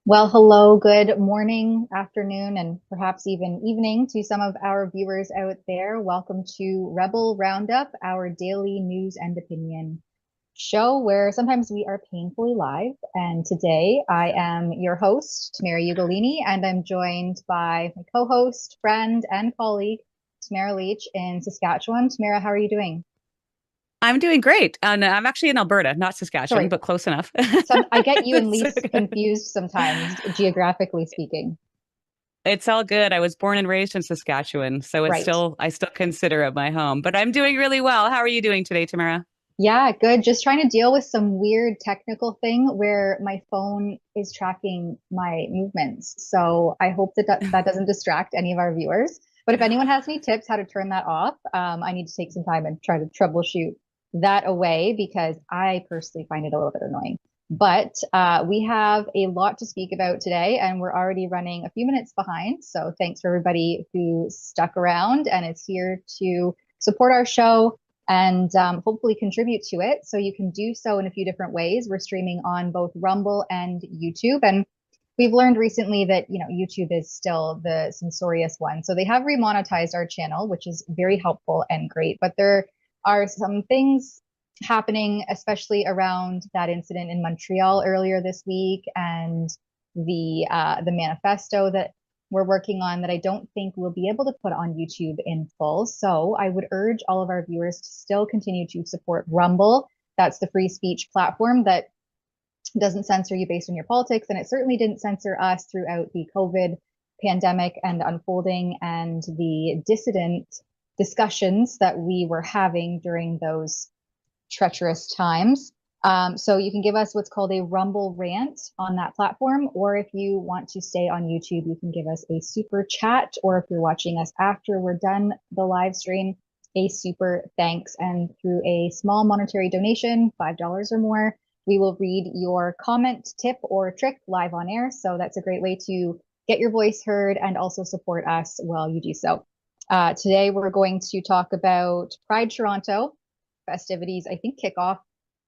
Well, hello, good morning, afternoon, and perhaps even evening to some of our viewers out there. Welcome to Rebel Roundup, our daily news and opinion show where sometimes we are painfully live. And today I am your host, Tamara Ugolini, and I'm joined by my co-host, friend, and colleague, Tamara Lich in Saskatchewan. Tamara, how are you doing? I'm doing great. And I'm actually in Alberta, not Saskatchewan, Sorry, but close enough. I get you and It's Lich okay. confused sometimes, geographically speaking. It's all good. I was born and raised in Saskatchewan, so Right. I still consider it my home, but I'm doing really well. How are you doing today, Tamara? Yeah, good. Just trying to deal with some weird technical thing where my phone is tracking my movements. So I hope that doesn't distract any of our viewers. But if anyone has any tips how to turn that off, I need to take some time and try to troubleshoot that away because I personally find it a little bit annoying. But we have a lot to speak about today, and we're already running a few minutes behind. So thanks for everybody who stuck around and is here to support our show and hopefully contribute to it. So you can do so in a few different ways. We're streaming on both Rumble and YouTube. And we've learned recently that, YouTube is still the censorious one. So they have remonetized our channel, which is very helpful and great. But there are some things happening, especially around that incident in Montreal earlier this week and the manifesto that we're working on that I don't think we'll be able to put on YouTube in full. So I would urge all of our viewers to still continue to support Rumble. That's the free speech platform that doesn't censor you based on your politics. And it certainly didn't censor us throughout the COVID pandemic and unfolding and the dissident discussions that we were having during those treacherous times. So you can give us what's called a Rumble rant on that platform, or if you want to stay on YouTube, you can give us a super chat, or if you're watching us after we're done the live stream, a super thanks. And through a small monetary donation, $5 or more, we will read your comment, tip, or trick live on air. So that's a great way to get your voice heard and also support us while you do so. Today, we're going to talk about Pride Toronto festivities, I think, kick off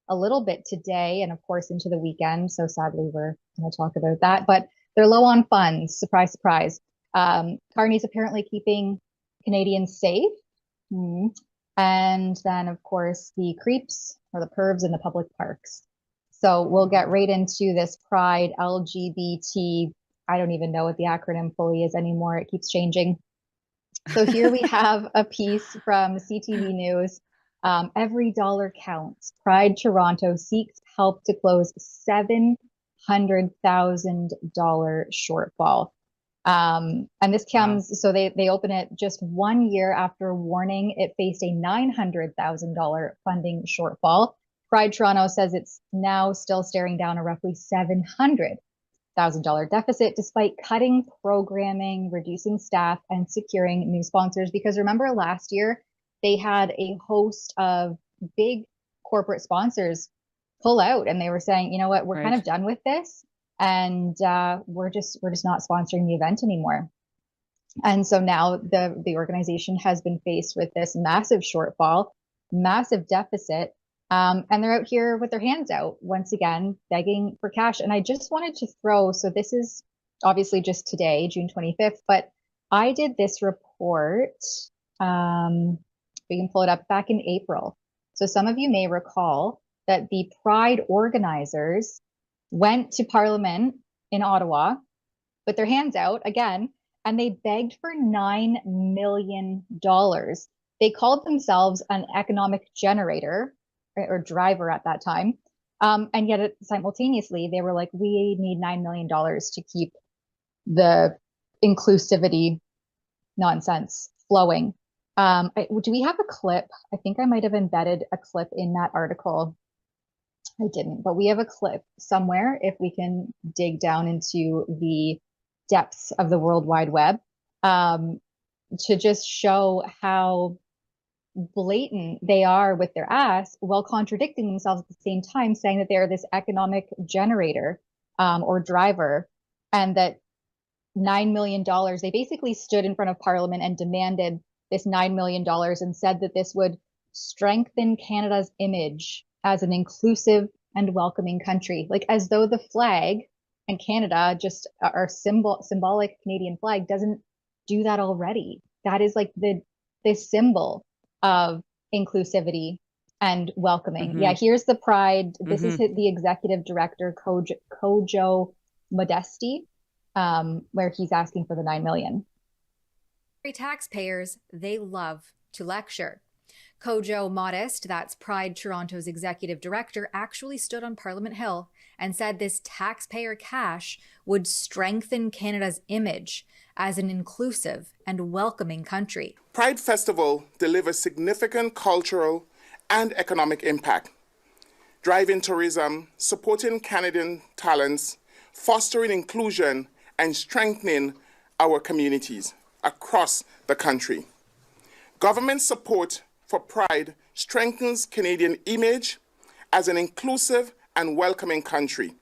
a little bit today and, of course, into the weekend. So sadly, we're going to talk about that. But they're low on funds. Surprise, surprise. Carney's apparently keeping Canadians safe. And then, of course, the creeps or the pervs in the public parks. So we'll get right into this Pride LGBT. I don't even know what the acronym fully is anymore. It keeps changing. So here we have a piece from CTV News. Every dollar counts. Pride Toronto seeks help to close $700,000 shortfall. And this Wow. comes, so they open it just 1 year after warning it faced a $900,000 funding shortfall. Pride Toronto says it's now still staring down a roughly $700,000 deficit despite cutting programming, reducing staff, and securing new sponsors. Because remember last year, they had a host of big corporate sponsors pull out and they were saying, you know what, we're kind Right. of done with this and we're just not sponsoring the event anymore. And so now the organization has been faced with this massive shortfall, massive deficit, and they're out here with their hands out once again, begging for cash. And I just wanted to throw, so this is obviously just today, June 25th, but I did this report. We can pull it up back in April. So some of you may recall that the Pride organizers went to Parliament in Ottawa with their hands out again, and they begged for $9 million. They called themselves an economic generator or driver at that time. And yet simultaneously, they were like, we need $9 million to keep the inclusivity nonsense flowing. Do we have a clip? I think I might have embedded a clip in that article. I didn't, but we have a clip somewhere if we can dig down into the depths of the World Wide Web um, to just show how blatant they are with their ass while contradicting themselves at the same time, saying that they're this economic generator or driver and that $9 million, they basically stood in front of Parliament and demanded this $9 million and said that this would strengthen Canada's image as an inclusive and welcoming country, like as though the flag and Canada, just our symbolic Canadian flag, doesn't do that already. That is like the symbol of inclusivity and welcoming. Mm-hmm. Yeah, here's the pride. This is Mm-hmm. the executive director, Kojo Modesti, where he's asking for the 9 million. Taxpayers, they love to lecture. Kojo Modest, that's Pride Toronto's executive director, actually stood on Parliament Hill and said this taxpayer cash would strengthen Canada's image as an inclusive and welcoming country. Pride Festival delivers significant cultural and economic impact, driving tourism, supporting Canadian talents, fostering inclusion, and strengthening our communities across the country. Government support for Pride strengthens Canadian image as an inclusive and welcoming country,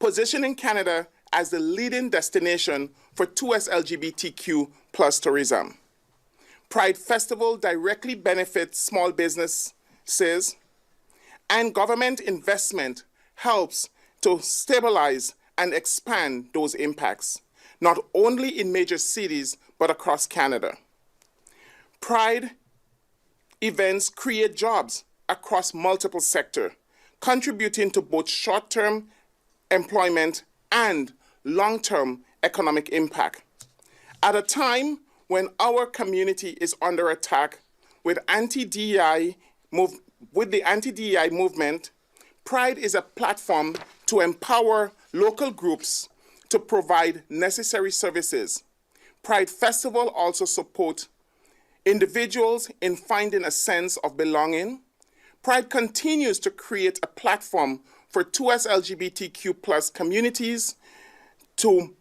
positioning Canada as the leading destination for 2S LGBTQ plus tourism. Pride Festival directly benefits small businesses, and government investment helps to stabilize and expand those impacts, not only in major cities, but across Canada. Pride events create jobs across multiple sectors, contributing to both short-term employment and long-term economic impact. At a time when our community is under attack with the anti-DEI movement, Pride is a platform to empower local groups to provide necessary services. Pride Festival also supports individuals in finding a sense of belonging. Pride continues to create a platform for 2S LGBTQ plus communities to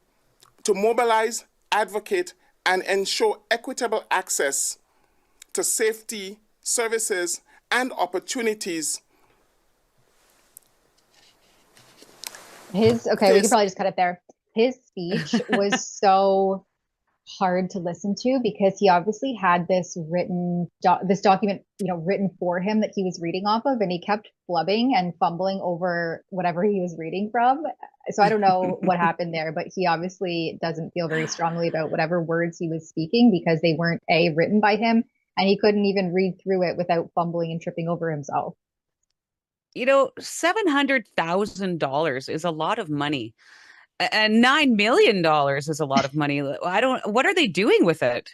mobilize, advocate, and ensure equitable access to safety, services, and opportunities. We could probably just cut it there. His speech was so hard to listen to because he obviously had this document, written for him that he was reading off of, and he kept flubbing and fumbling over whatever he was reading from. So I don't know what happened there, but he obviously doesn't feel very strongly about whatever words he was speaking because they weren't written by him, and he couldn't even read through it without fumbling and tripping over himself. $700,000 is a lot of money. And $9 million is a lot of money. What are they doing with it?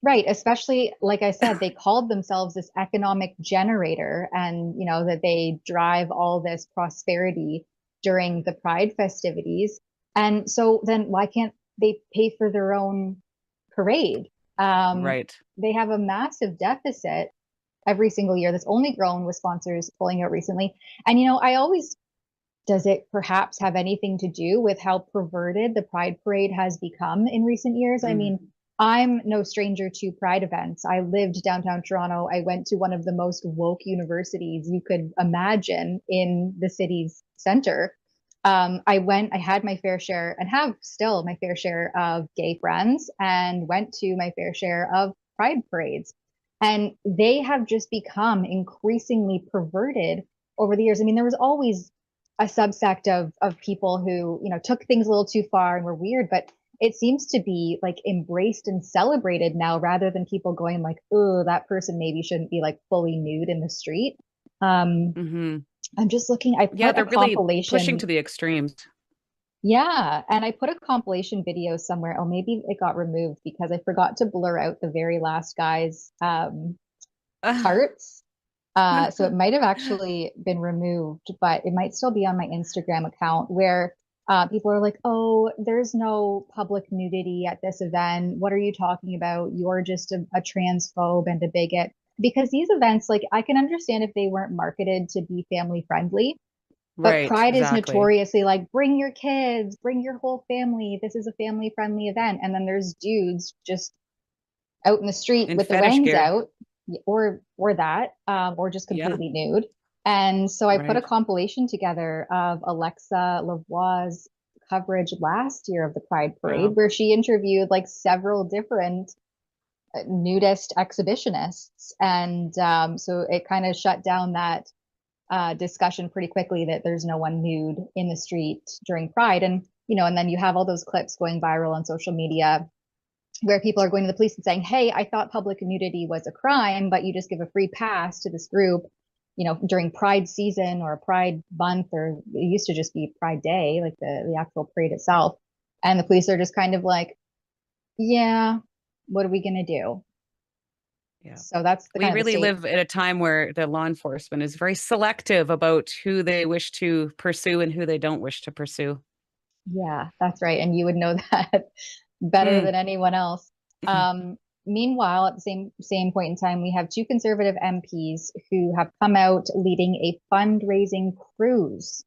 Right. Especially, like I said, they called themselves this economic generator, and, that they drive all this prosperity during the Pride festivities. And so then why can't they pay for their own parade? Right. They have a massive deficit every single year that's only grown with sponsors pulling out recently. And, does it perhaps have anything to do with how perverted the Pride Parade has become in recent years? I mean, I'm no stranger to Pride events. I lived downtown Toronto. I went to one of the most woke universities you could imagine in the city's center. I had my fair share and have still my fair share of gay friends, and went to my fair share of Pride parades. And they have just become increasingly perverted over the years. I mean, there was always a subsect of people who, took things a little too far and were weird, but it seems to be like embraced and celebrated now, rather than people going like, oh, that person maybe shouldn't be like fully nude in the street. I'm just looking, I put they're a compilation really pushing to the extremes. Yeah, and I put a compilation video somewhere. Oh, maybe it got removed because I forgot to blur out the very last guy's parts. So it might have actually been removed, but it might still be on my Instagram account, where people are like, oh, there's no public nudity at this event. What are you talking about? You're just a transphobe and a bigot. Because these events, like, I can understand if they weren't marketed to be family friendly, but Right, Pride is exactly. notoriously like, bring your kids, bring your whole family. This is a family friendly event. And then there's dudes just out in the street In with the fetish wangs gear. out, or or just completely nude. And so I put a compilation together of Alexa Lavoie's coverage last year of the Pride Parade, where she interviewed like several different nudist exhibitionists. And so it kind of shut down that discussion pretty quickly that there's no one nude in the street during Pride. And, and then you have all those clips going viral on social media where people are going to the police and saying, hey, I thought public nudity was a crime, but you just give a free pass to this group, during Pride season or Pride month, or it used to just be Pride Day, like the actual parade itself. And the police are just kind of like, yeah, what are we going to do? Yeah. So that's we really live at a time where the law enforcement is very selective about who they wish to pursue and who they don't wish to pursue. Yeah, that's right. And you would know that better than anyone else. Meanwhile, at the same point in time, we have two Conservative MPs who have come out leading a fundraising cruise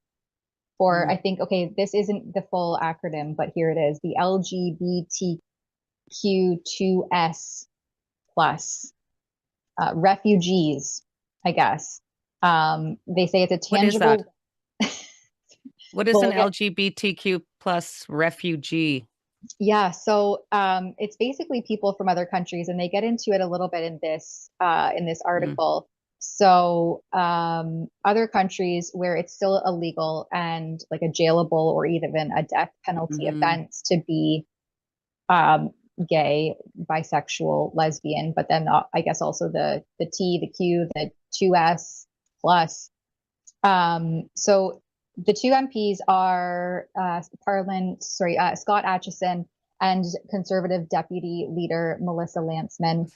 for, I think, okay, this isn't the full acronym, but here it is, the LGBTQ2S plus refugees, I guess. They say it's a tangible. What is an LGBTQ plus refugee? Yeah, so it's basically people from other countries, and they get into it a little bit in this article. So other countries where it's still illegal and like a jailable or even a death penalty offense to be gay, bisexual, lesbian, but then I guess also the T, the Q, the 2S plus. So the two MPs are Scott Aitchison and Conservative Deputy Leader Melissa Lantsman.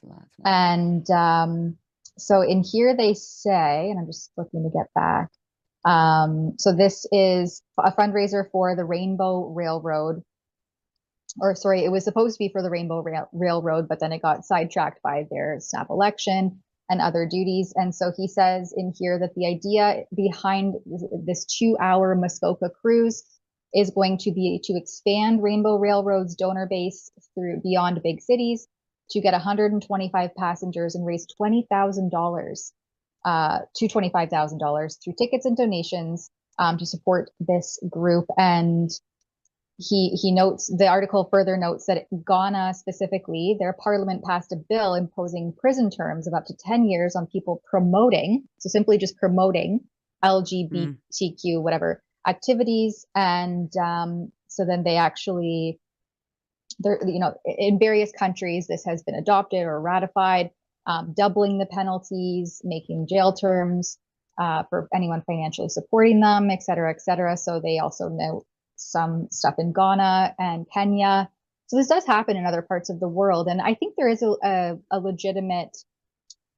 And so in here they say, and I'm just looking to get back. So this is a fundraiser for the Rainbow Railroad. Or sorry, it was supposed to be for the Rainbow Railroad, but then it got sidetracked by their snap election and other duties. And so he says in here that the idea behind this 2-hour Muskoka cruise is going to be to expand Rainbow Railroad's donor base through beyond big cities to get 125 passengers and raise $20,000 to $25,000 through tickets and donations to support this group. And he notes, the article further notes that Ghana specifically, their parliament passed a bill imposing prison terms of up to 10 years on people promoting, so simply just promoting LGBTQ, whatever activities. And so then they actually, in various countries, this has been adopted or ratified, doubling the penalties, making jail terms for anyone financially supporting them, et cetera, et cetera. So they also note some stuff in Ghana and Kenya. So this does happen in other parts of the world. And I think there is a legitimate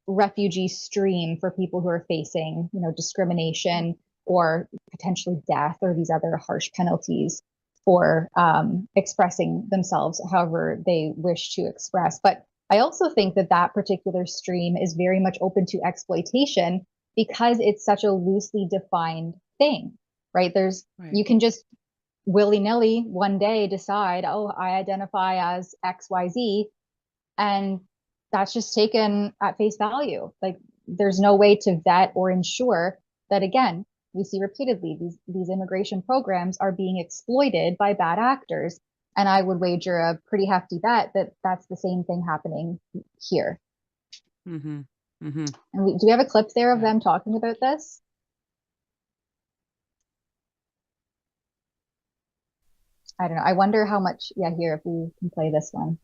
refugee stream for people who are facing, discrimination or potentially death or these other harsh penalties for expressing themselves however they wish to express. But I also think that particular stream is very much open to exploitation because it's such a loosely defined thing, right? You can just willy-nilly one day decide, oh, I identify as XYZ, and that's just taken at face value. Like there's no way to vet or ensure that. Again, we see repeatedly these immigration programs are being exploited by bad actors, and I would wager a pretty hefty bet that that's the same thing happening here. And do we have a clip there of them talking about this? I don't know. I wonder how much. Yeah, here, if we can play this one.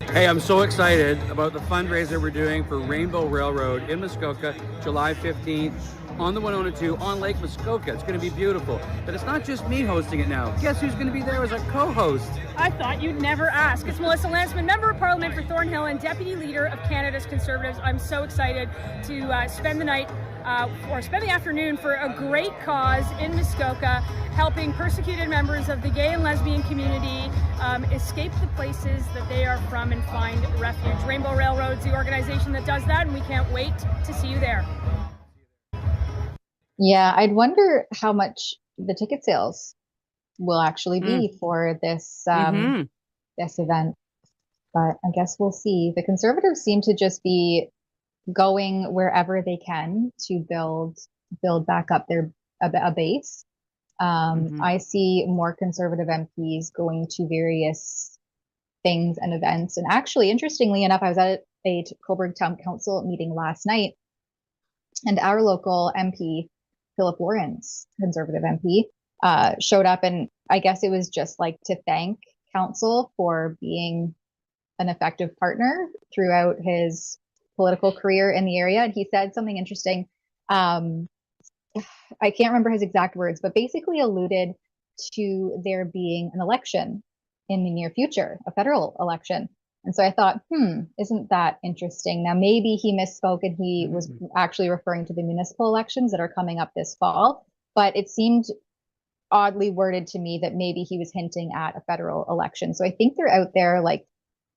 Hey, I'm so excited about the fundraiser we're doing for Rainbow Railroad in Muskoka, July 15th, on the 102 on Lake Muskoka. It's going to be beautiful. But it's not just me hosting it now. Guess who's going to be there as a co-host? I thought you'd never ask. It's Melissa Lantsman, Member of Parliament for Thornhill and Deputy Leader of Canada's Conservatives. I'm so excited to spend the night or spend the afternoon for a great cause in Muskoka, helping persecuted members of the gay and lesbian community escape the places that they are from and find refuge. Rainbow Railroad's the organization that does that, and we can't wait to see you there. Yeah, I'd wonder how much the ticket sales will actually be for this this event, but I guess we'll see. The Conservatives seem to just be going wherever they can to build back up their a base. I see more Conservative MPs going to various things and events. And actually, interestingly enough, I was at a Cobourg Town Council meeting last night, And our local MP, Philip Lawrence, Conservative MP, showed up, and I guess it was just like to thank council for being an effective partner throughout his political career in the area. And he said something interesting. I can't remember his exact words, but basically alluded to there being an election in the near future, a federal election. And so I thought, isn't that interesting? Now, maybe he misspoke and he was actually referring to the municipal elections that are coming up this fall, but it seemed oddly worded to me that maybe he was hinting at a federal election. So I think they're out there like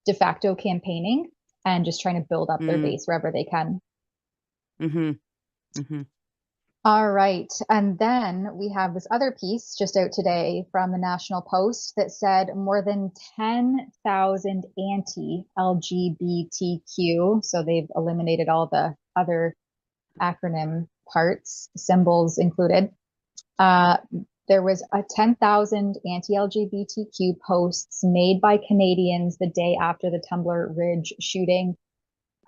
de facto campaigning and just trying to build up their base wherever they can. All right. And then we have this other piece just out today from the National Post that said more than 10,000 anti-LGBTQ, so they've eliminated all the other acronym parts, symbols included. There was a 10,000 anti-LGBTQ posts made by Canadians the day after the Tumbler Ridge shooting.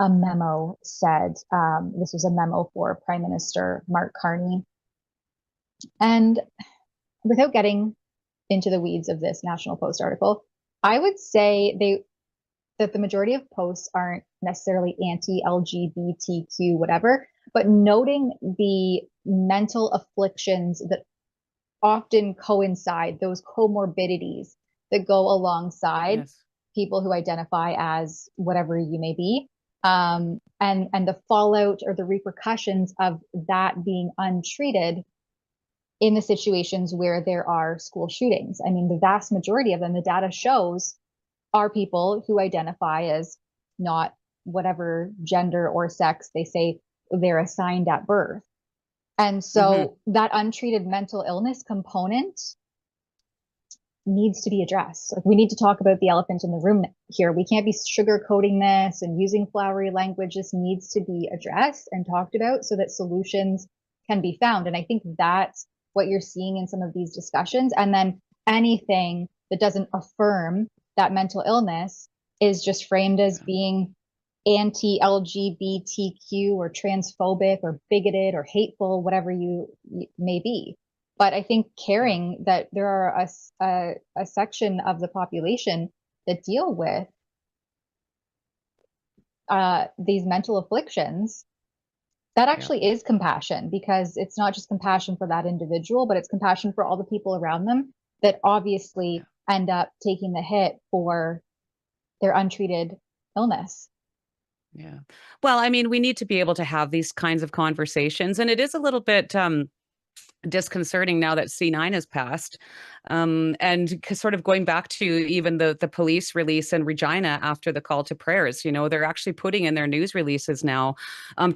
A memo said, this was a memo for Prime Minister Mark Carney. And without getting into the weeds of this National Post article, I would say that the majority of posts aren't necessarily anti-LGBTQ, whatever, but noting the mental afflictions that often coincide, those comorbidities that go alongside people who identify as whatever you may be. And the fallout or the repercussions of that being untreated in the situations where there are school shootings. I mean, the vast majority of them, the data shows, are people who identify as not whatever gender or sex they say they're assigned at birth. And so that untreated mental illness component needs to be addressed. Like, we need to talk about the elephant in the room here. We can't be sugarcoating this and using flowery language. This needs to be addressed and talked about so that solutions can be found. And I think that's what you're seeing in some of these discussions. And then anything that doesn't affirm that mental illness is just framed as being anti-LGBTQ or transphobic or bigoted or hateful, whatever you may be. But I think caring that there are a section of the population that deal with these mental afflictions, that actually is compassion, because it's not just compassion for that individual, but it's compassion for all the people around them that obviously end up taking the hit for their untreated illness. Yeah. Well, I mean, we need to be able to have these kinds of conversations, and it is a little bit disconcerting now that C9 has passed. And sort of going back to even the police release in Regina after the call to prayers, you know, they're actually putting in their news releases now,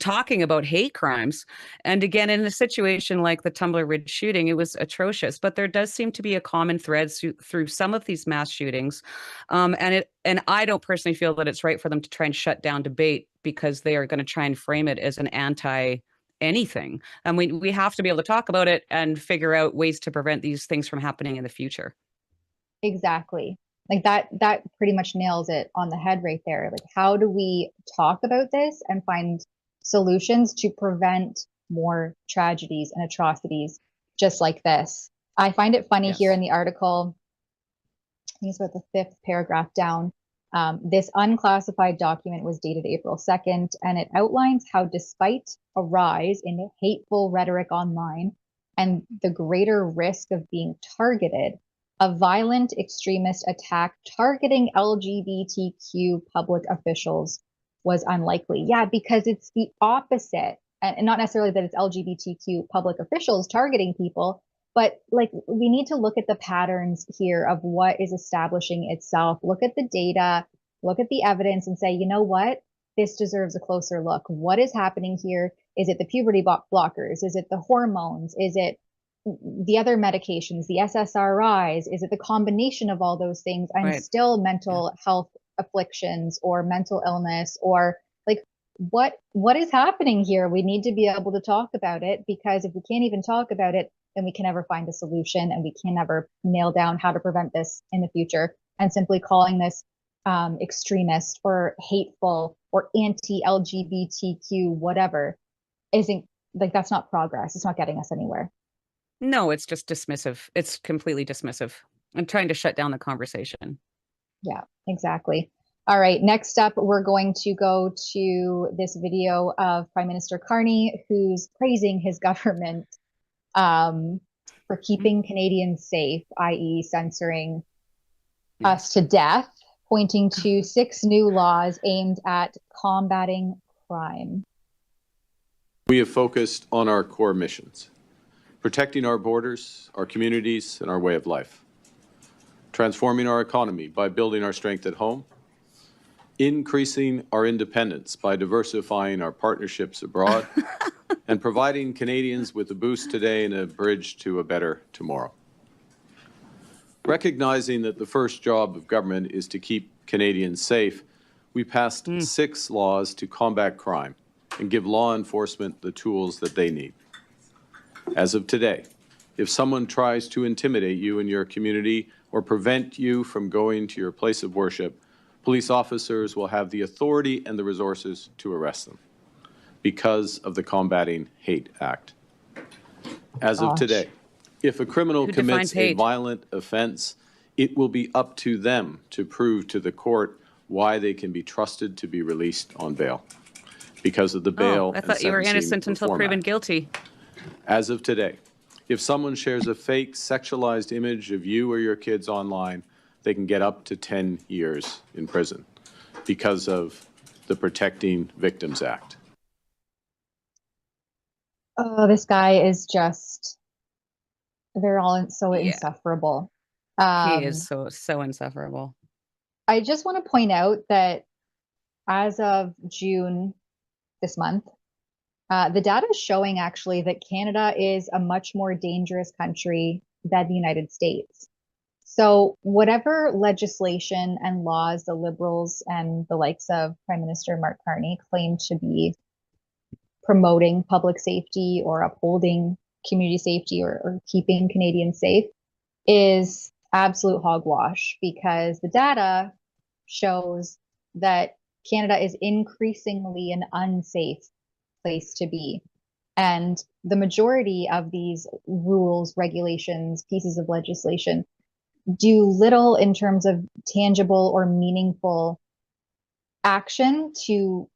talking about hate crimes. And again, in a situation like the Tumbler Ridge shooting, it was atrocious, but there does seem to be a common thread through some of these mass shootings. And I don't personally feel that it's right for them to try and shut down debate because they are going to try and frame it as an anti anything. And we have to be able to talk about it and figure out ways to prevent these things from happening in the future. Exactly. Like that pretty much nails it on the head right there. Like, how do we talk about this and find solutions to prevent more tragedies and atrocities just like this? I find it funny here in the article, I think it's about the 5th paragraph down. This unclassified document was dated April 2nd, and it outlines how, despite a rise in hateful rhetoric online and the greater risk of being targeted, a violent extremist attack targeting LGBTQ public officials was unlikely. Yeah, because it's the opposite. And not necessarily that it's LGBTQ public officials targeting people, but like, we need to look at the patterns here of what is establishing itself, look at the data, look at the evidence and say, you know what, this deserves a closer look. What is happening here? Is it the puberty blockers? Is it the hormones? Is it the other medications, the SSRIs? Is it the combination of all those things and still mental health afflictions or mental illness, or like, what is happening here? We need to be able to talk about it, because if we can't even talk about it, then we can never find a solution, and we can never nail down how to prevent this in the future. And simply calling this extremist or hateful or anti-LGBTQ whatever isn't like that's not progress. It's not getting us anywhere. No, it's just dismissive. It's completely dismissive. I'm trying to shut down the conversation. Yeah, exactly. All right, next up, we're going to go to this video of Prime Minister Carney, who's praising his government for keeping Canadians safe, i.e. censoring us to death, pointing to 6 new laws aimed at combating crime. We have focused on our core missions: protecting our borders, our communities, and our way of life; transforming our economy by building our strength at home; increasing our independence by diversifying our partnerships abroad; and providing Canadians with a boost today and a bridge to a better tomorrow. Recognizing that the first job of government is to keep Canadians safe, we passed 6 laws to combat crime and give law enforcement the tools that they need. As of today, if someone tries to intimidate you in your community or prevent you from going to your place of worship, police officers will have the authority and the resources to arrest them because of the Combating Hate Act. As of today, if a criminal commits a violent offense, it will be up to them to prove to the court why they can be trusted to be released on bail because of the bail I thought you were innocent until proven guilty. As of today, if someone shares a fake sexualized image of you or your kids online, they can get up to 10 years in prison because of the Protecting Victims Act. Oh, this guy is just, they're all so insufferable. He is so insufferable. I just want to point out that as of June this month, the data is showing actually that Canada is a much more dangerous country than the United States. So whatever legislation and laws the Liberals and the likes of Prime Minister Mark Carney claim to be promoting public safety or upholding community safety or keeping Canadians safe is absolute hogwash, because the data shows that Canada is increasingly an unsafe place to be. And the majority of these rules, regulations, pieces of legislation do little in terms of tangible or meaningful action to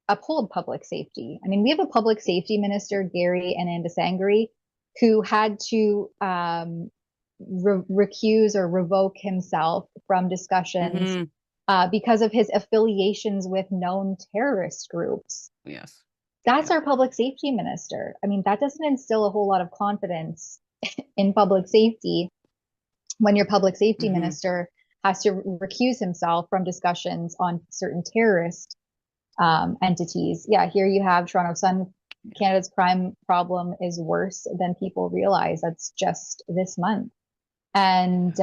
uphold public safety. I mean, we have a public safety minister, Gary Anandasangri, who had to recuse or revoke himself from discussions because of his affiliations with known terrorist groups. Yes. That's our public safety minister. I mean, that doesn't instill a whole lot of confidence in public safety when your public safety minister has to recuse himself from discussions on certain terrorist entities. Yeah, here you have Toronto Sun. Canada's crime problem is worse than people realize. That's just this month. And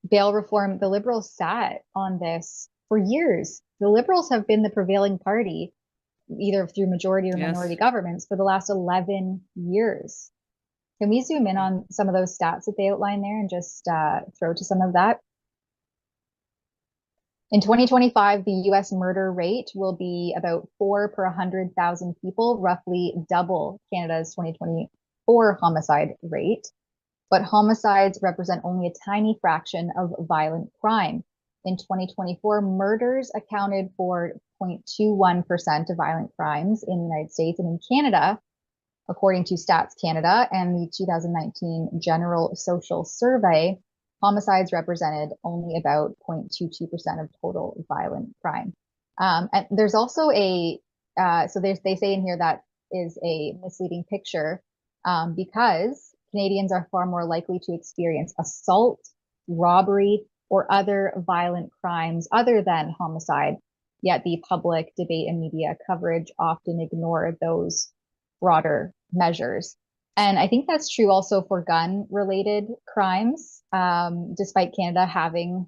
bail reform, the Liberals sat on this for years. The Liberals have been the prevailing party, either through majority or minority governments, for the last 11 years. Can we zoom in on some of those stats that they outline there and just throw to some of that? In 2025, the US murder rate will be about 4 per 100,000 people, roughly double Canada's 2024 homicide rate. But homicides represent only a tiny fraction of violent crime. In 2024, murders accounted for 0.21% of violent crimes in the United States. And in Canada, according to Stats Canada and the 2019 General Social Survey, homicides represented only about 0.22% of total violent crime. And there's also they say in here that is a misleading picture because Canadians are far more likely to experience assault, robbery, or other violent crimes other than homicide. Yet the public debate and media coverage often ignore those broader measures. And I think that's true also for gun-related crimes, despite Canada having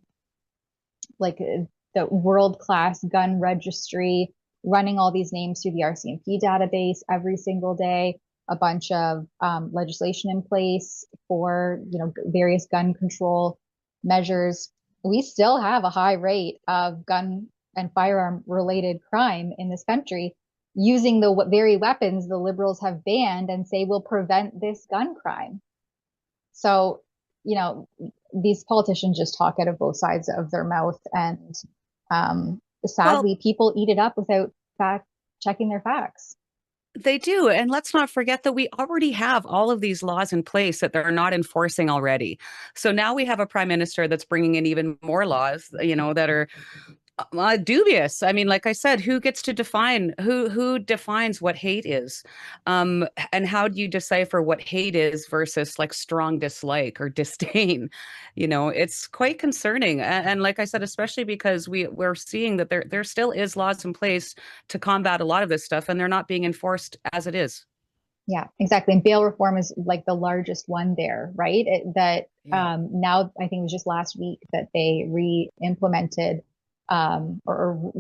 like the world-class gun registry, running all these names through the RCMP database every single day, a bunch of legislation in place for various gun control measures. We still have a high rate of gun and firearm related crime in this country. using the very weapons the liberals have banned and say will prevent this gun crime. So, you know, these politicians just talk out of both sides of their mouth, and sadly, people eat it up without checking their facts. They do. And let's not forget that we already have all of these laws in place that they're not enforcing already. So now we have a prime minister that's bringing in even more laws, you know, that are dubious. I mean, like I said, who gets to define who defines what hate is? And how do you decipher what hate is versus like strong dislike or disdain? You know, it's quite concerning. And like I said, especially because we're seeing that there still is laws in place to combat a lot of this stuff, and they're not being enforced as it is. Yeah, exactly. And bail reform is like the largest one there, right? Now I think it was just last week that they re-implemented or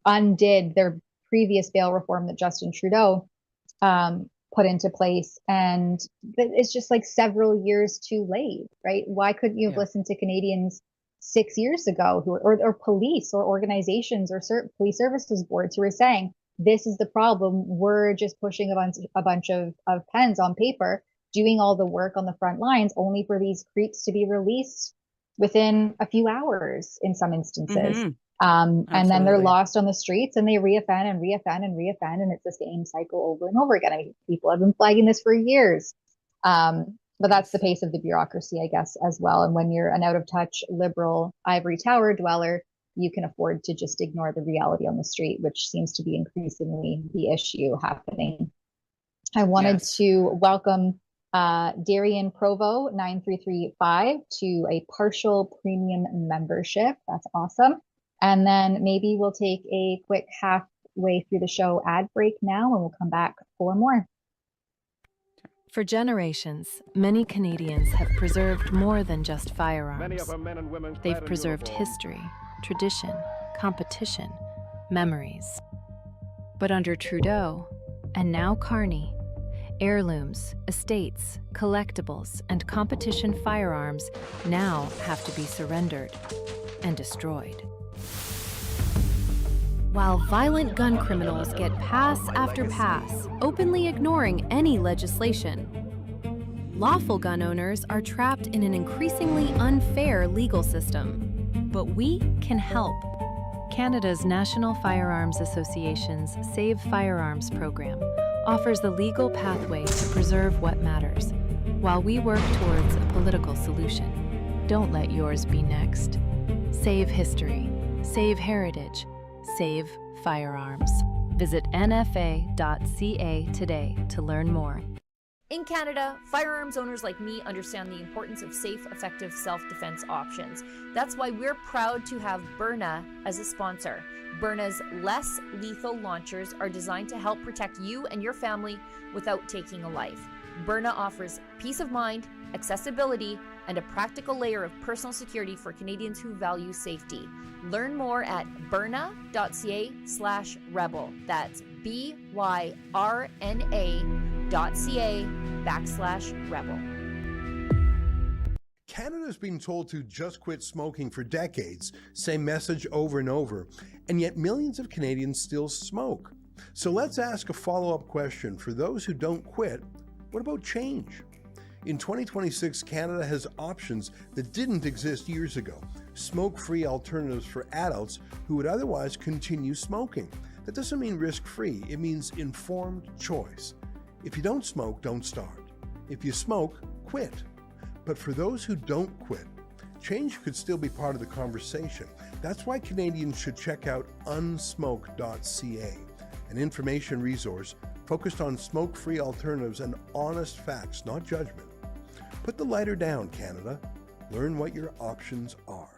undid their previous bail reform that Justin Trudeau put into place. And it's just like several years too late, right? Why couldn't you have listened to Canadians 6 years ago or police or organizations or police services boards who were saying, this is the problem. We're just pushing a bunch of pens on paper, doing all the work on the front lines, only for these creeps to be released within a few hours in some instances. And then they're lost on the streets and they reoffend and reoffend and reoffend. And it's the same cycle over and over again. I mean, people have been flagging this for years. But that's the pace of the bureaucracy, I guess, as well. And when you're an out of touch liberal ivory tower dweller, you can afford to just ignore the reality on the street, which seems to be increasingly the issue happening. I wanted to welcome Darian Provo 9335 to a partial premium membership. That's awesome. And then maybe we'll take a quick halfway through the show ad break now, and we'll come back for more. For generations, many Canadians have preserved more than just firearms. Many of our men and women They've preserved history, tradition, competition, memories. But under Trudeau, and now Carney, heirlooms, estates, collectibles, and competition firearms now have to be surrendered and destroyed. While violent gun criminals get pass after pass, openly ignoring any legislation, lawful gun owners are trapped in an increasingly unfair legal system. But we can help. Canada's National Firearms Association's Save Firearms program offers the legal pathway to preserve what matters, while we work towards a political solution. Don't let yours be next. Save history. Save heritage. Save firearms. Visit nfa.ca today to learn more. In Canada, firearms owners like me understand the importance of safe, effective self-defense options. That's why we're proud to have Byrna as a sponsor. Byrna's less lethal launchers are designed to help protect you and your family without taking a life. Byrna offers peace of mind, accessibility, and a practical layer of personal security for Canadians who value safety. Learn more at byrna.ca/rebel. That's BYRNA.ca/rebel. Canada's been told to just quit smoking for decades, same message over and over, and yet millions of Canadians still smoke. So let's ask a follow-up question. For those who don't quit, what about change? In 2026, Canada has options that didn't exist years ago. Smoke-free alternatives for adults who would otherwise continue smoking. That doesn't mean risk-free, it means informed choice. If you don't smoke, don't start. If you smoke, quit. But for those who don't quit, change could still be part of the conversation. That's why Canadians should check out unsmoke.ca, an information resource focused on smoke-free alternatives and honest facts, not judgment. Put the lighter down, Canada. Learn what your options are.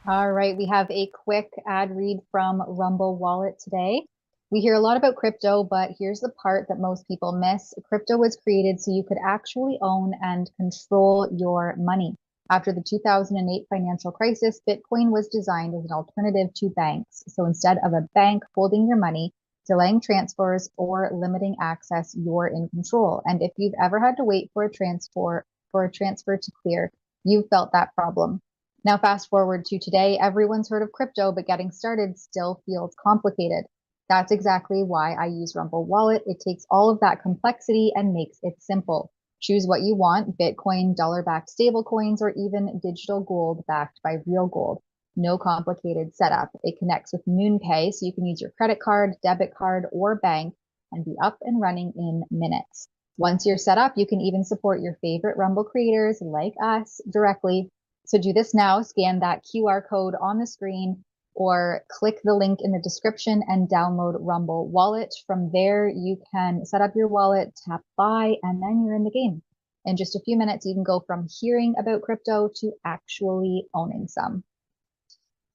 All right, we have a quick ad read from Rumble Wallet today. We hear a lot about crypto, but here's the part that most people miss. Crypto was created so you could actually own and control your money. After the 2008 financial crisis, Bitcoin was designed as an alternative to banks. So instead of a bank holding your money, delaying transfers, or limiting access, you're in control. And if you've ever had to wait for a transfer to clear, you've felt that problem. Now, fast forward to today, everyone's heard of crypto, but getting started still feels complicated. That's exactly why I use Rumble Wallet. It takes all of that complexity and makes it simple. Choose what you want: Bitcoin, dollar-backed stablecoins, or even digital gold backed by real gold. No complicated setup. It connects with MoonPay, so you can use your credit card, debit card, or bank and be up and running in minutes. Once you're set up, you can even support your favorite Rumble creators like us directly. So do this now. Scan that QR code on the screen or click the link in the description and download Rumble Wallet. From there, you can set up your wallet, tap buy, and then you're in the game. In just a few minutes, you can go from hearing about crypto to actually owning some.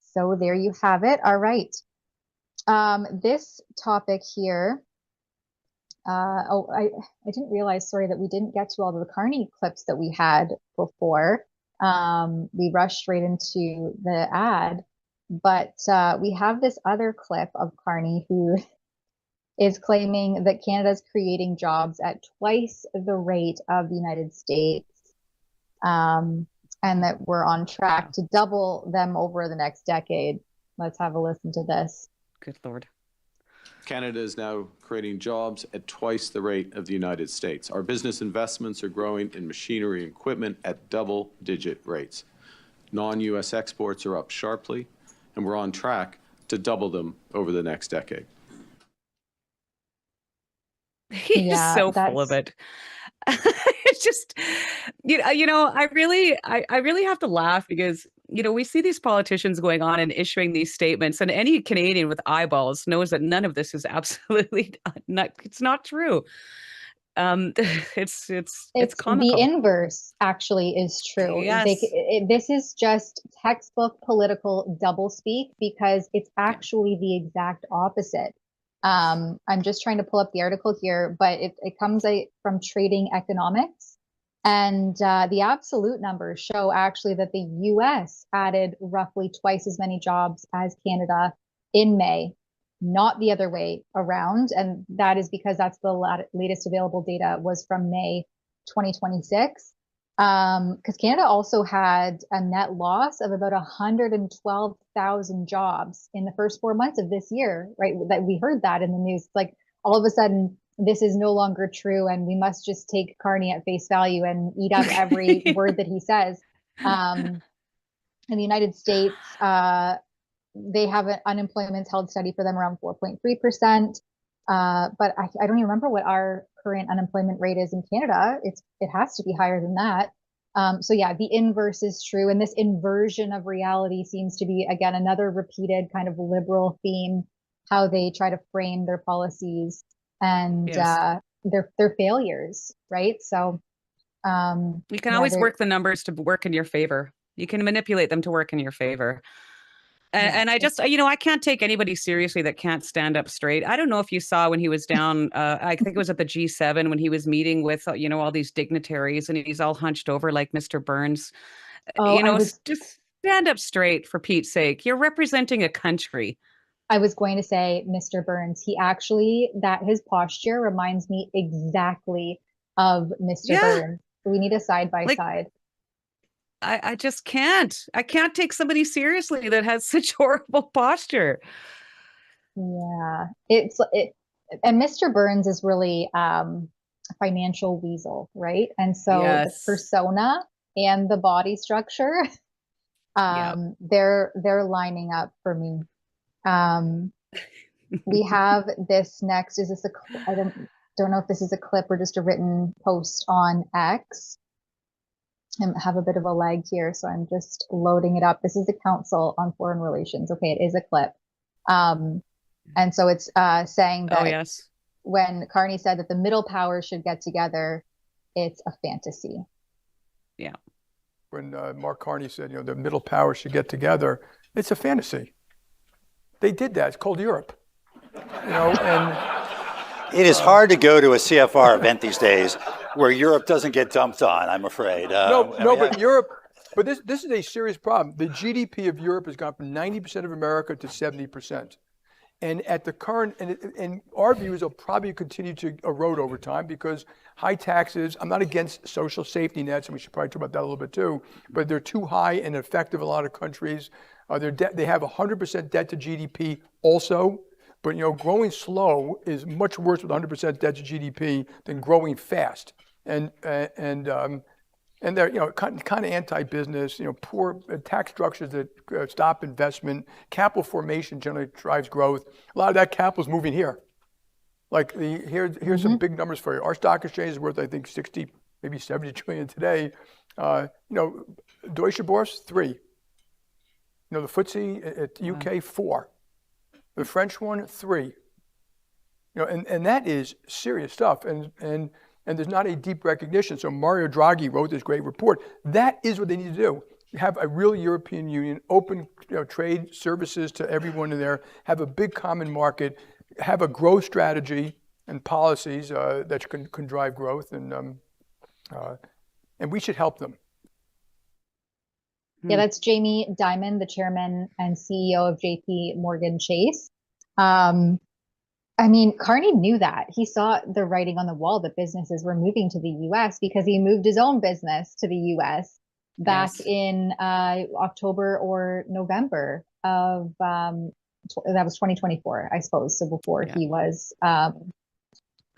So there you have it. All right. This topic here, I didn't realize, sorry, that we didn't get to all of the Carney clips that we had before. We rushed right into the ad, but we have this other clip of Carney who is claiming that Canada's creating jobs at twice the rate of the United States, and that we're on track to double them over the next decade. Let's have a listen to this. Good Lord. Canada is now creating jobs at twice the rate of the United States. Our business investments are growing in machinery and equipment at double-digit rates. Non-U.S. exports are up sharply, and we're on track to double them over the next decade. He's so full of it. It's just, you know, I really have to laugh because, you know, we see these politicians going on and issuing these statements, and any Canadian with eyeballs knows that none of this is absolutely not, it's not true. It's comical. The inverse actually is true. Yes. This is just textbook political doublespeak because it's actually the exact opposite. I'm just trying to pull up the article here, but it comes from Trading Economics. And the absolute numbers show actually that the US added roughly twice as many jobs as Canada in May, not the other way around. And that is because that's the latest available data was from May 2026. Because Canada also had a net loss of about 112,000 jobs in the first 4 months of this year, right? That we heard that in the news. It's like all of a sudden, this is no longer true, and we must just take Carney at face value and eat up every word that he says. In the United States, they have an unemployment held steady for them around 4.3%. But I don't even remember what our current unemployment rate is in Canada. It has to be higher than that. So yeah, the inverse is true. And this inversion of reality seems to be, again, another repeated kind of liberal theme, how they try to frame their policies and Yes. their failures, right? So You can always work the numbers to work in your favor. You can manipulate them to work in your favor. And I just, you know, I can't take anybody seriously that can't stand up straight. I don't know if you saw when he was down, I think it was at the G7 when he was meeting with, you know, all these dignitaries, and he's all hunched over like Mr. Burns. You know, just stand up straight for Pete's sake. You're representing a country. I was going to say Mr. Burns. He actually, his posture reminds me exactly of Mr. Burns. We need a side by side. I just can't. I can't take somebody seriously that has such horrible posture. Yeah, and Mr. Burns is really a financial weasel, right? And so the persona and the body structure, they're lining up for me. We have this next. Is this I don't know if this is a clip or just a written post on X. I have a bit of a lag here, so I'm just loading it up. This is the Council on Foreign Relations. Okay, it is a clip. And so it's saying that when Carney said that the middle powers should get together, it's a fantasy. Yeah. When Mark Carney said, you know, the middle powers should get together, it's a fantasy. They did that. It's called Europe. You know, and it is hard to go to a CFR event these days where Europe doesn't get dumped on, I'm afraid. But Europe, but this is a serious problem. The GDP of Europe has gone from 90% of America to 70%. And at the current, and our views will probably continue to erode over time because high taxes, I'm not against social safety nets, and we should probably talk about that a little bit too, but they're too high and effective in a lot of countries. They have 100% debt to GDP also, but growing slow is much worse with 100% debt to GDP than growing fast. And they're kind of anti-business, poor tax structures that stop investment. Capital formation generally drives growth. A lot of that capital is moving here. Like here's some big numbers for you. Our stock exchange is worth, I think, 60, maybe 70 trillion today. Deutsche Börse, 3. The FTSE at UK, 4. The French one, 3. And that is serious stuff. And there's not a deep recognition. So Mario Draghi wrote this great report. That is what they need to do. Have a real European Union, open trade services to everyone in there, have a big common market, have a growth strategy and policies that can drive growth, and we should help them. Yeah, that's Jamie Dimon, the chairman and CEO of JP Morgan Chase. Carney knew that. He saw the writing on the wall that businesses were moving to the U.S. because he moved his own business to the U.S. back in October or November of, that was 2024, I suppose. So before he was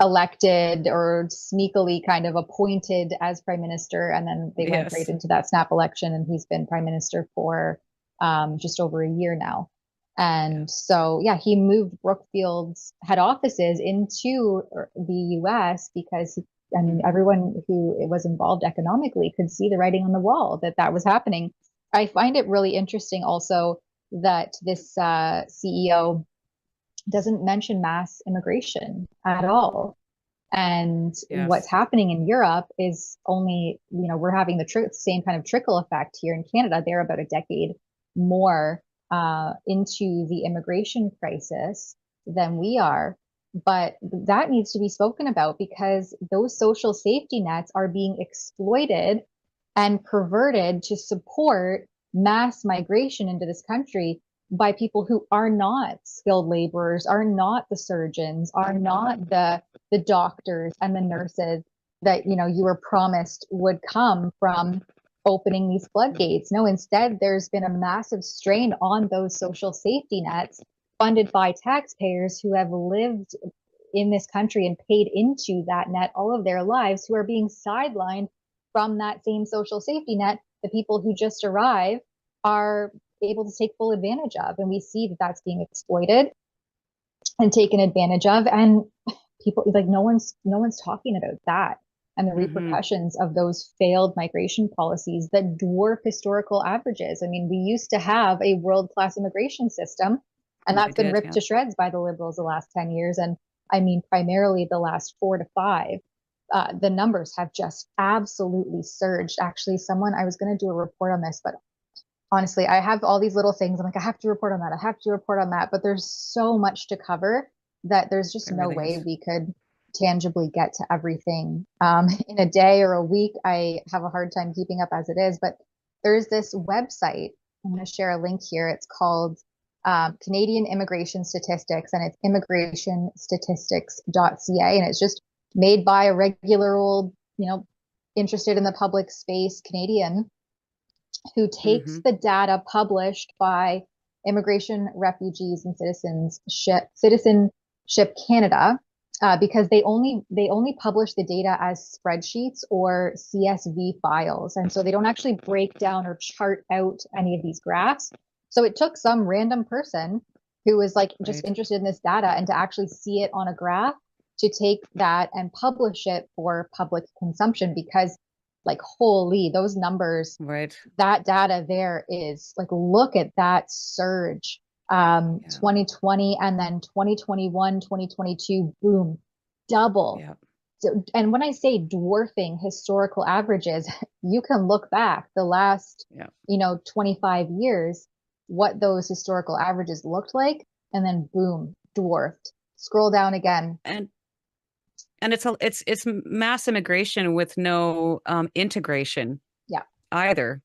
elected or sneakily kind of appointed as prime minister. And then they went right into that snap election, and he's been prime minister for just over a year now. And so, he moved Brookfield's head offices into the U.S. because, everyone who was involved economically could see the writing on the wall that was happening. I find it really interesting also that this CEO doesn't mention mass immigration at all. And what's happening in Europe is only, we're having the same kind of trickle effect here in Canada. They're about a decade more into the immigration crisis than we are. But that needs to be spoken about because those social safety nets are being exploited and perverted to support mass migration into this country by people who are not skilled laborers, are not the surgeons, are not the doctors and the nurses that you were promised would come from opening these floodgates. No, instead, there's been a massive strain on those social safety nets funded by taxpayers who have lived in this country and paid into that net all of their lives, who are being sidelined from that same social safety net. The people who just arrive are able to take full advantage of. And we see that that's being exploited and taken advantage of. And people, no one's talking about that and the repercussions of those failed migration policies that dwarf historical averages. We used to have a world-class immigration system, and that's been ripped to shreds by the Liberals the last 10 years. And primarily the last 4 to 5. The numbers have just absolutely surged. Actually, I was going to do a report on this, but honestly, I have all these little things. I'm like, I have to report on that. I have to report on that. But there's so much to cover that there's just no way we could tangibly get to everything in a day or a week. I have a hard time keeping up as it is, but there's this website. I'm going to share a link here. It's called Canadian Immigration Statistics, and it's immigrationstatistics.ca. And it's just made by a regular old, interested in the public space Canadian who takes the data published by Immigration, Refugees, and Citizenship Canada, because they only publish the data as spreadsheets or CSV files. And so they don't actually break down or chart out any of these graphs. So it took some random person who was just interested in this data and to actually see it on a graph to take that and publish it for public consumption, because holy, those numbers, that data there is look at that surge, 2020 and then 2021, 2022, boom, double. So, and when I say dwarfing historical averages, you can look back the last, 25 years, what those historical averages looked like, and then boom, dwarfed. Scroll down again. And it's mass immigration with no integration either,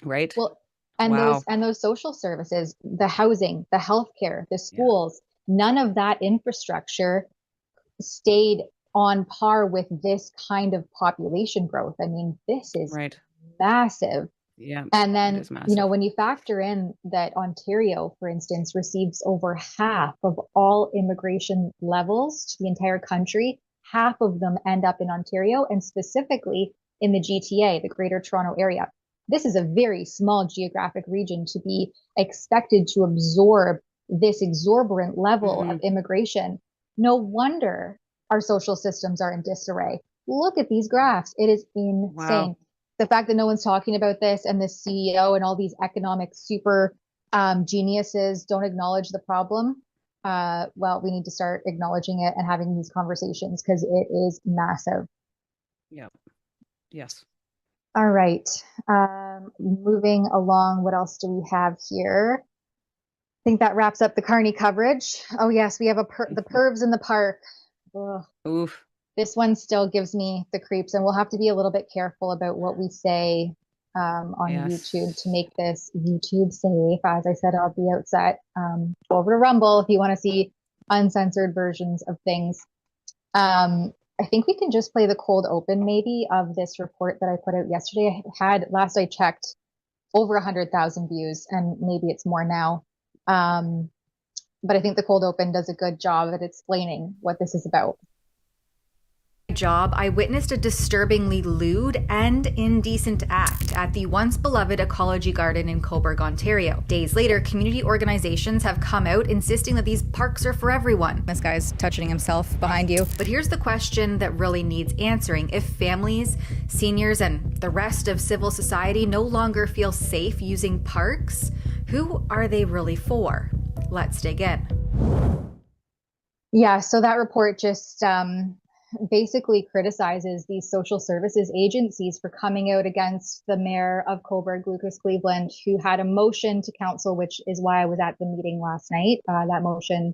right? Well, and those social services, the housing, the healthcare, the schools, none of that infrastructure stayed on par with this kind of population growth. I mean, this is massive. Yeah. And then, you know, when you factor in that Ontario, for instance, receives over half of all immigration levels to the entire country, half of them end up in Ontario, and specifically in the GTA, the Greater Toronto Area. This is a very small geographic region to be expected to absorb this exorbitant level of immigration. No wonder our social systems are in disarray. Look at these graphs. It is insane. Wow. The fact that no one's talking about this, and the CEO and all these economic super geniuses don't acknowledge the problem. Well, we need to start acknowledging it and having these conversations, because it is massive. Yeah. Yes. All right. Moving along, what else do we have here? I think that wraps up the Carney coverage. Oh yes, we have the pervs in the park. Ugh. Oof. This one still gives me the creeps, and we'll have to be a little bit careful about what we say on YouTube to make this YouTube safe. As I said at the outset, go over to Rumble if you want to see uncensored versions of things. I think we can just play the cold open maybe of this report that I put out yesterday. I had, last I checked, over 100,000 views, and maybe it's more now. But I think the cold open does a good job at explaining what this is about. I witnessed a disturbingly lewd and indecent act at the once beloved Ecology Garden in Cobourg, Ontario. Days later, community organizations have come out insisting that these parks are for everyone. This guy's touching himself behind you. But here's the question that really needs answering. If families, seniors, and the rest of civil society no longer feel safe using parks, who are they really for? Let's dig in. Yeah, so that report just basically criticizes these social services agencies for coming out against the mayor of Cobourg, Lucas Cleveland, who had a motion to council, which is why I was at the meeting last night. That motion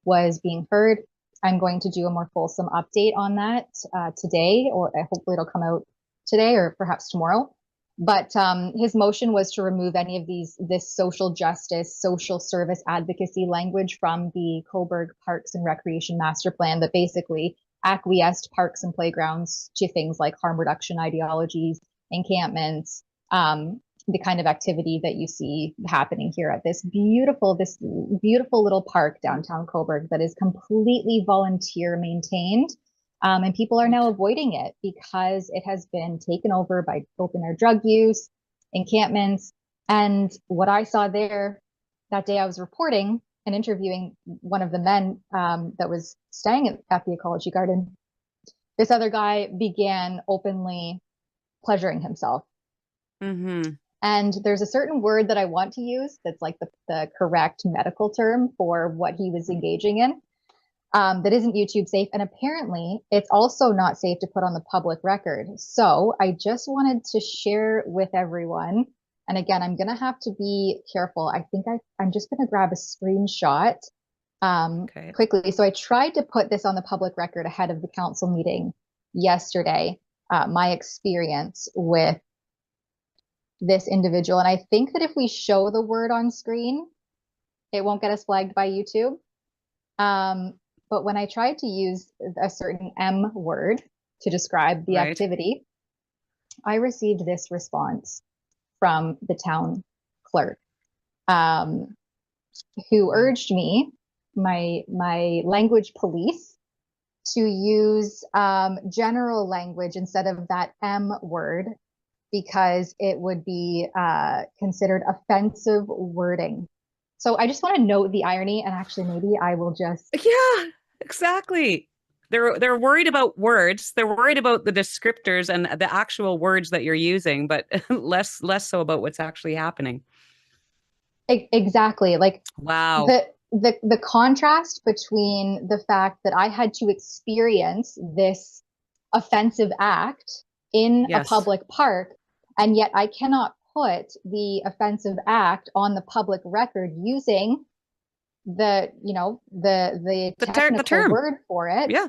was being heard. I'm going to do a more fulsome update on that today, or hopefully it'll come out today or perhaps tomorrow. But his motion was to remove any of this social justice, social service advocacy language from the Cobourg Parks and Recreation Master Plan that basically acquiesced parks and playgrounds to things like harm reduction ideologies, encampments, the kind of activity that you see happening here at this beautiful little park downtown Cobourg that is completely volunteer maintained. And people are now avoiding it because it has been taken over by open air drug use, encampments. And what I saw there that day I was reporting and interviewing one of the men that was staying at the Ecology Garden, this other guy began openly pleasuring himself. Mm-hmm. And there's a certain word that I want to use that's like the correct medical term for what he was engaging in. That isn't YouTube safe. And apparently it's also not safe to put on the public record. So I just wanted to share with everyone. And again, I'm going to have to be careful. I think I'm just going to grab a screenshot quickly. So I tried to put this on the public record ahead of the council meeting yesterday, my experience with this individual. And I think that if we show the word on screen, it won't get us flagged by YouTube. But when I tried to use a certain M word to describe the activity, I received this response from the town clerk, who urged me, my language police, to use general language instead of that M word, because it would be considered offensive wording. So I just want to note the irony, and actually maybe I will just... Yeah, exactly. They're worried about words. They're worried about the descriptors and the actual words that you're using, but less so about what's actually happening. Exactly. Like, wow. The contrast between the fact that I had to experience this offensive act in a public park, and yet I cannot put the offensive act on the public record using the technical term word for it. Yeah.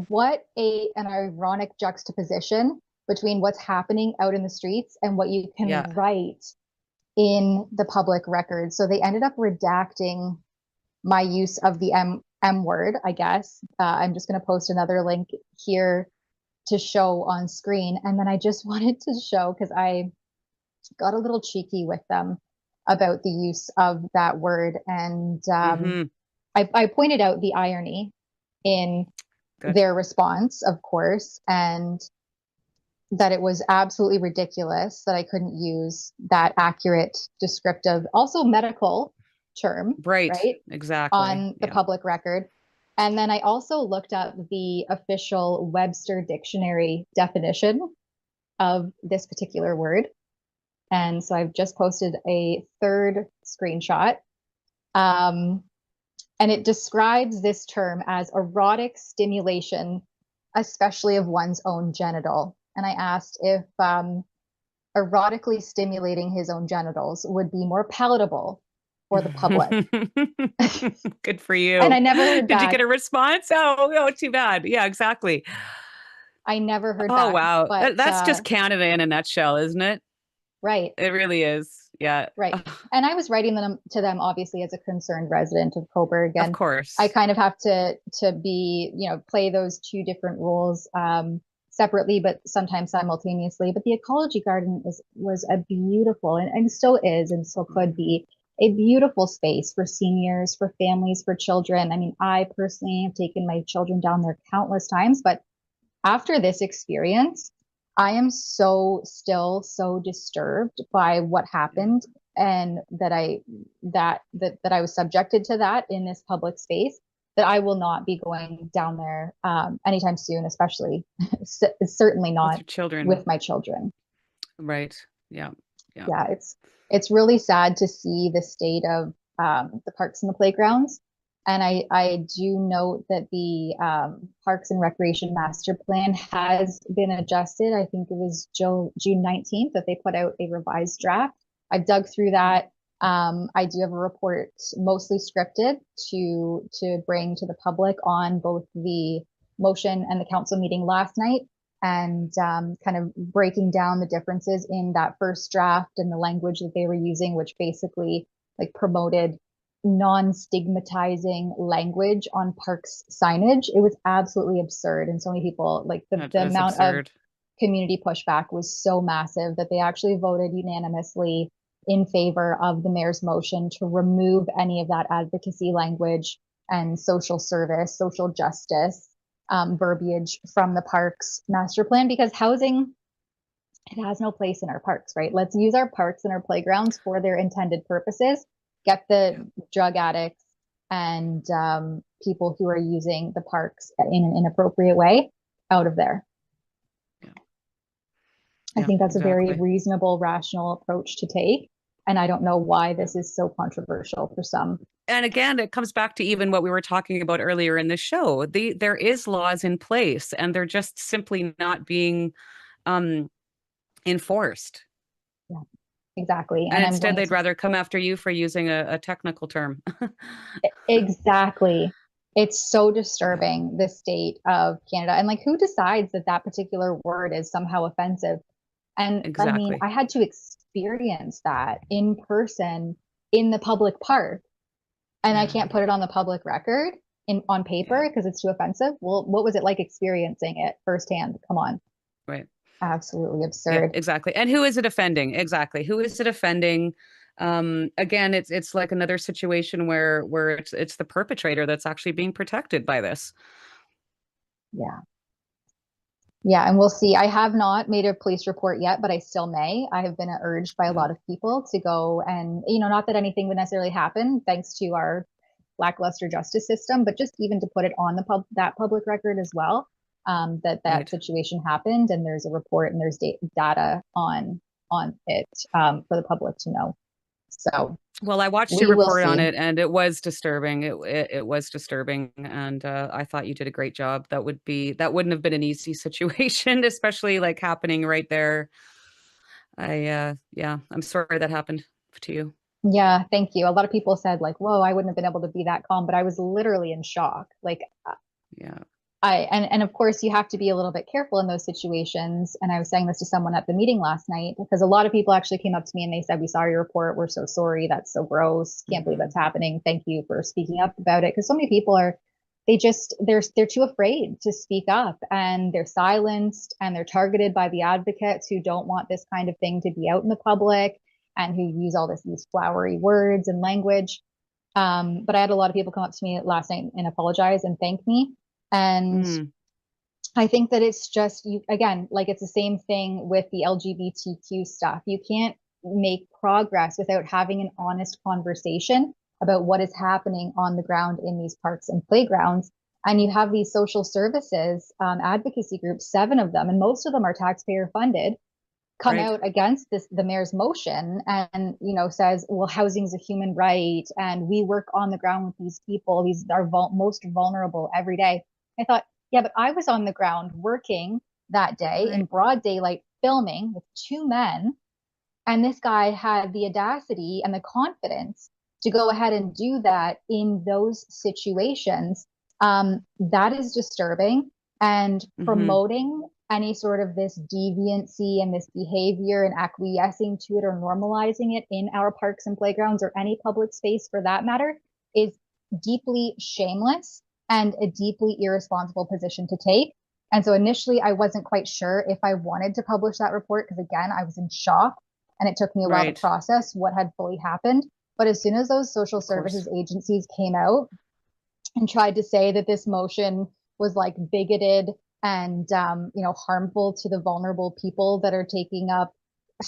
What an ironic juxtaposition between what's happening out in the streets and what you can write in the public record. So they ended up redacting my use of the M word, I guess. I'm just going to post another link here to show on screen. And then I just wanted to show, because I got a little cheeky with them about the use of that word. And I pointed out the irony in their response, of course, and that it was absolutely ridiculous that I couldn't use that accurate, descriptive, also medical term, right? Exactly. On the public record. And then I also looked up the official Webster Dictionary definition of this particular word. And so I've just posted a third screenshot. And it describes this term as erotic stimulation, especially of one's own genital. And I asked if erotically stimulating his own genitals would be more palatable for the public. Good for you. And I never heard back. Did you get a response? Oh, too bad. Yeah, exactly. I never heard back. Oh, wow. But, that's just Canada in a nutshell, isn't it? Right. It really is. Yeah. Right. And I was writing them to them, obviously, as a concerned resident of Cobourg. And of course. I kind of have to be, play those two different roles separately, but sometimes simultaneously. But the Ecology Garden was a beautiful, and still is, and still could be, a beautiful space for seniors, for families, for children. I mean, I personally have taken my children down there countless times, but after this experience, I am still so disturbed by what happened, and that I was subjected to that in this public space, that I will not be going down there anytime soon, especially certainly not with my children. Right. Yeah. Yeah. It's really sad to see the state of the parks and the playgrounds. And I do note that the Parks and Recreation Master Plan has been adjusted. I think it was June 19th that they put out a revised draft. I've dug through that. I do have a report, mostly scripted, to bring to the public on both the motion and the council meeting last night, and kind of breaking down the differences in that first draft and the language that they were using, which basically promoted non-stigmatizing language on parks signage. It was absolutely absurd. And so many people, the amount of community pushback was so massive that they actually voted unanimously in favor of the mayor's motion to remove any of that advocacy language and social service, social justice verbiage from the parks master plan, because housing, it has no place in our parks, right? Let's use our parks and our playgrounds for their intended purposes. Get the drug addicts and people who are using the parks in an inappropriate way out of there. I think that's a very reasonable, rational approach to take. And I don't know why this is so controversial for some. And again, it comes back to even what we were talking about earlier in the show. There is laws in place, and they're just simply not being enforced. Yeah, exactly. And instead, they'd rather come after you for using a technical term. Exactly. It's so disturbing, the state of Canada. And who decides that particular word is somehow offensive? And I mean, I had to experience that in person in the public park, and I can't put it on the public record on paper because it's too offensive. Well, what was it like experiencing it firsthand? Come on. Right. Absolutely absurd. Yeah, exactly. And who is it offending? Exactly. Who is it offending? Again, it's like another situation where it's the perpetrator that's actually being protected by this. Yeah. Yeah, and we'll see. I have not made a police report yet, but I still may. I have been urged by a lot of people to go and, not that anything would necessarily happen thanks to our lackluster justice system, but just even to put it on that public record as well, that situation happened, and there's a report and there's data on it for the public to know. So, well, I watched your report on it, and it was disturbing. It was disturbing, and I thought you did a great job. That wouldn't have been an easy situation, especially happening right there. I'm sorry that happened to you. Yeah, thank you. A lot of people said whoa, I wouldn't have been able to be that calm, but I was literally in shock. And of course you have to be a little bit careful in those situations. And I was saying this to someone at the meeting last night, because a lot of people actually came up to me and they said, we saw your report. We're so sorry. That's so gross. Can't believe that's happening. Thank you for speaking up about it. Because so many people they're too afraid to speak up, and they're silenced, and they're targeted by the advocates who don't want this kind of thing to be out in the public, and who use all these flowery words and language. But I had a lot of people come up to me last night and apologize and thank me. And I think that it's just, again, like it's the same thing with the LGBTQ stuff. You can't make progress without having an honest conversation about what is happening on the ground in these parks and playgrounds. And you have these social services advocacy groups, 7 of them, and most of them are taxpayer funded, come out against the mayor's motion and, says, well, housing is a human right. And we work on the ground with these people. These are most vulnerable every day. I thought, yeah, but I was on the ground working that day in broad daylight, filming with 2 men. And this guy had the audacity and the confidence to go ahead and do that in those situations. That is disturbing, and promoting any sort of this deviancy and this behavior and acquiescing to it or normalizing it in our parks and playgrounds or any public space for that matter is deeply shameless and a deeply irresponsible position to take. And so initially I wasn't quite sure if I wanted to publish that report, because again, I was in shock and it took me a while to process what had fully happened. But as soon as those social services agencies came out and tried to say that this motion was like bigoted and, harmful to the vulnerable people that are taking up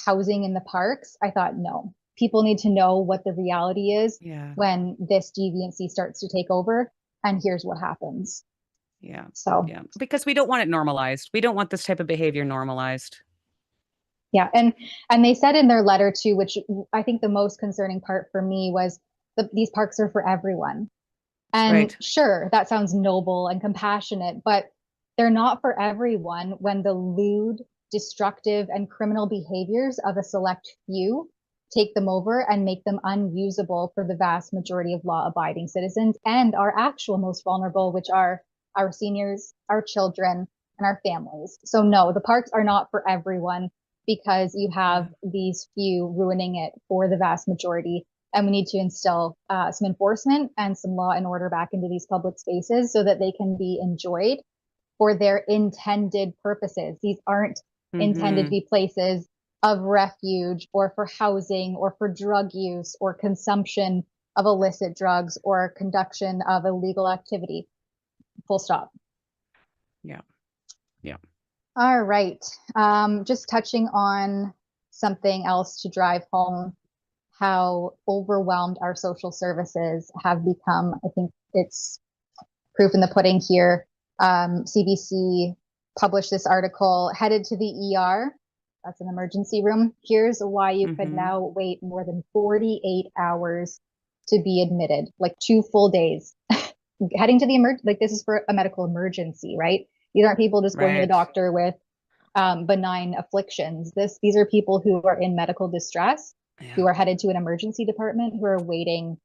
housing in the parks, I thought, no, people need to know what the reality is when this deviancy starts to take over. And here's what happens. Because we don't want it normalized. We don't want this type of behavior normalized. Yeah. And they said in their letter too, which I think the most concerning part for me was these parks are for everyone. And sure, that sounds noble and compassionate, but they're not for everyone when the lewd, destructive, and criminal behaviors of a select few take them over and make them unusable for the vast majority of law-abiding citizens and our actual most vulnerable, which are our seniors, our children, and our families. So no, the parks are not for everyone, because you have these few ruining it for the vast majority. And we need to instill some enforcement and some law and order back into these public spaces so that they can be enjoyed for their intended purposes. These aren't intended to be places of refuge or for housing or for drug use or consumption of illicit drugs or conduction of illegal activity. Full stop. Yeah. All right. Just touching on something else to drive home how overwhelmed our social services have become. I think it's proof in the pudding here. CBC published this article, headed to the ER. That's an emergency room. Here's why you could now wait more than 48 hours to be admitted, like 2 full days. Heading to the this is for a medical emergency, right? These aren't people just going to the doctor with benign afflictions. These are people who are in medical distress, who are headed to an emergency department, who are waiting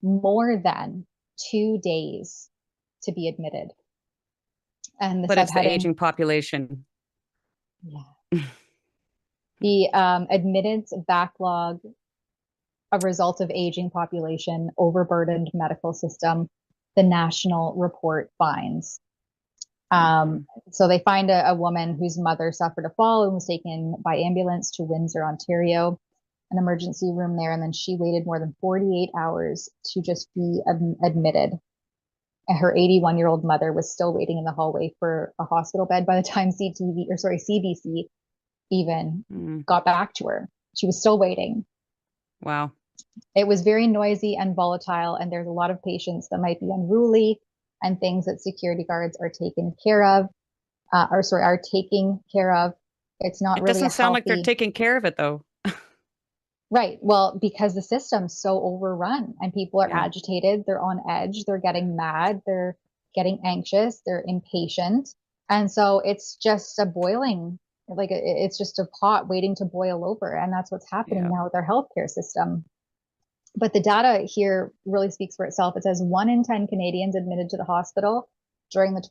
more than 2 days to be admitted. And but it's the aging population. Yeah. The admittance backlog, a result of aging population, overburdened medical system, the national report finds. So they find a woman whose mother suffered a fall and was taken by ambulance to Windsor, Ontario, an emergency room there. And then she waited more than 48 hours to just be admitted. And her 81-year-old mother was still waiting in the hallway for a hospital bed by the time CBC even got back to her. She was still waiting. Wow. It was very noisy and volatile, and there's a lot of patients that might be unruly and things that security guards are taking care of, are taking care of. It's not really. It doesn't sound like they're taking care of it though. Right. Well, because the system's so overrun and people are agitated, they're on edge, they're getting mad, they're getting anxious, they're impatient. And so it's just it's just a pot waiting to boil over. And that's what's happening now with our healthcare system. But the data here really speaks for itself. It says 1 in 10 Canadians admitted to the hospital during the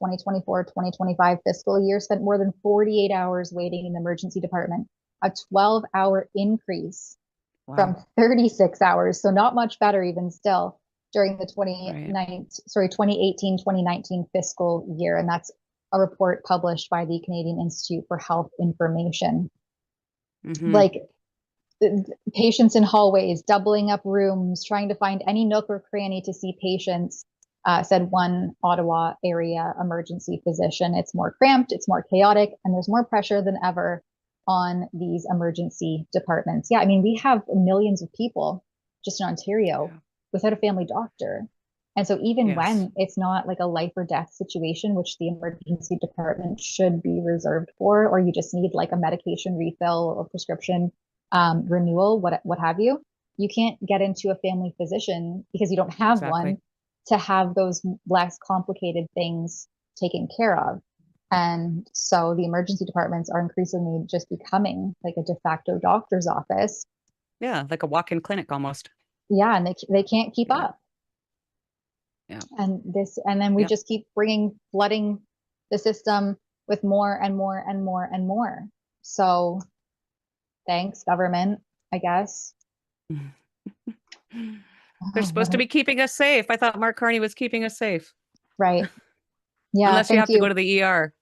2024-2025 fiscal year spent more than 48 hours waiting in the emergency department, a 12-hour increase from 36 hours. So not much better even still during the 2018-2019 fiscal year. And that's a report published by the Canadian Institute for Health Information. Like patients in hallways, doubling up rooms, trying to find any nook or cranny to see patients, said one Ottawa area emergency physician. It's more cramped, it's more chaotic, and there's more pressure than ever on these emergency departments. Yeah, I mean, we have millions of people just in Ontario without a family doctor. And so even when it's not like a life or death situation, which the emergency department should be reserved for, or you just need like a medication refill or prescription renewal, what have you, you can't get into a family physician because you don't have one to have those less complicated things taken care of. And so the emergency departments are increasingly just becoming like a de facto doctor's office. Yeah, like a walk-in clinic almost. Yeah, and they can't keep up. Yeah. And then we just keep flooding the system with more and more and more and more. So thanks, government, I guess. They're supposed to be keeping us safe. I thought Mark Carney was keeping us safe. Right. Yeah. Unless you have to go to the ER.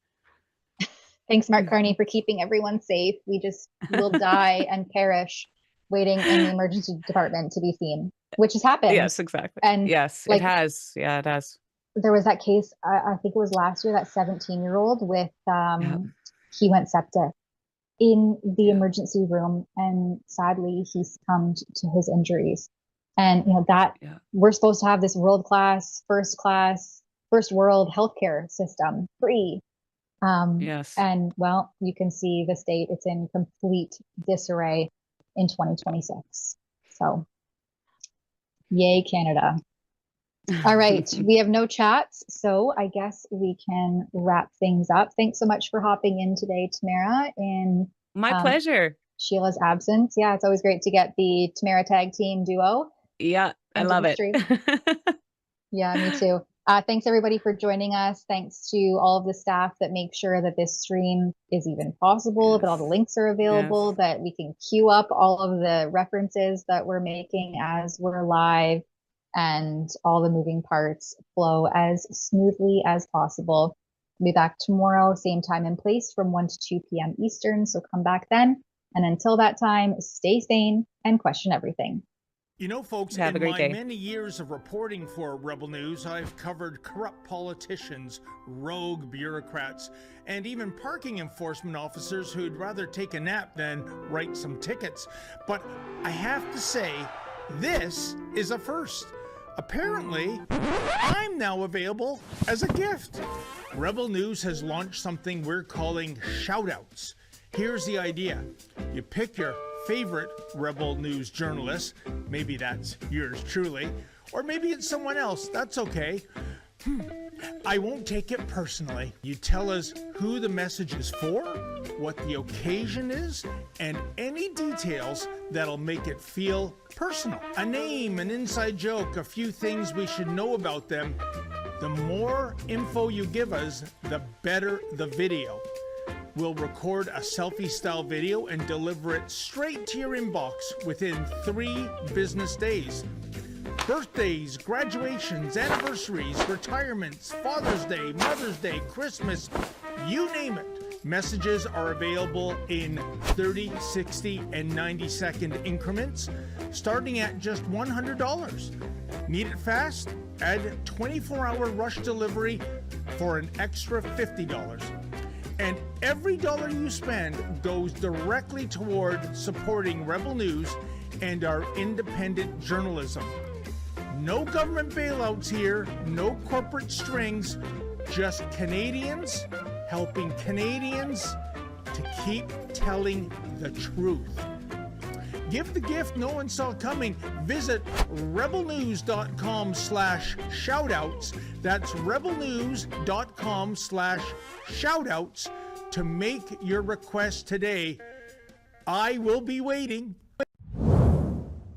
Thanks, Mark Carney, for keeping everyone safe. We just will die and perish waiting in the emergency department to be seen, which has happened. Yes, exactly. And yes, it has. Yeah, it has. There was that case, I think it was last year, that 17-year-old with, he went septic in the emergency room, and sadly he succumbed to his injuries. And we're supposed to have this world-class, first world healthcare system, free. And well, you can see the state, it's in complete disarray in 2026. So yay, Canada. All right, we have no chats, so I guess we can wrap things up. Thanks so much for hopping in today, Tamara, in my pleasure. Sheila's absence. Yeah, it's always great to get the Tamara tag team duo. Yeah, I love it. Yeah, me too. Thanks everybody for joining us. Thanks to all of the staff that make sure that this stream is even possible, that all the links are available, that we can queue up all of the references that we're making as we're live, and all the moving parts flow as smoothly as possible. We'll be back tomorrow, same time and place from 1 to 2 p.m. Eastern, so come back then. And until that time, stay sane and question everything. You know, folks, in my many years of reporting for Rebel News, I've covered corrupt politicians, rogue bureaucrats, and even parking enforcement officers who'd rather take a nap than write some tickets. But I have to say, this is a first. Apparently, I'm now available as a gift. Rebel News has launched something we're calling shoutouts. Here's the idea. You pick your favorite Rebel News journalist, maybe that's yours truly, or maybe it's someone else, that's okay. I won't take it personally. You tell us who the message is for, what the occasion is, and any details that'll make it feel personal. A name, an inside joke, a few things we should know about them. The more info you give us, the better the video. We'll record a selfie-style video and deliver it straight to your inbox within 3 business days. Birthdays, graduations, anniversaries, retirements, Father's Day, Mother's Day, Christmas, you name it. Messages are available in 30, 60, and 90-second increments, starting at just $100. Need it fast? Add 24-hour rush delivery for an extra $50. And every dollar you spend goes directly toward supporting Rebel News and our independent journalism. No government bailouts here, no corporate strings, just Canadians helping Canadians to keep telling the truth. Give the gift no one saw coming. Visit rebelnews.com/shoutouts. That's rebelnews.com/shoutouts to make your request today. I will be waiting.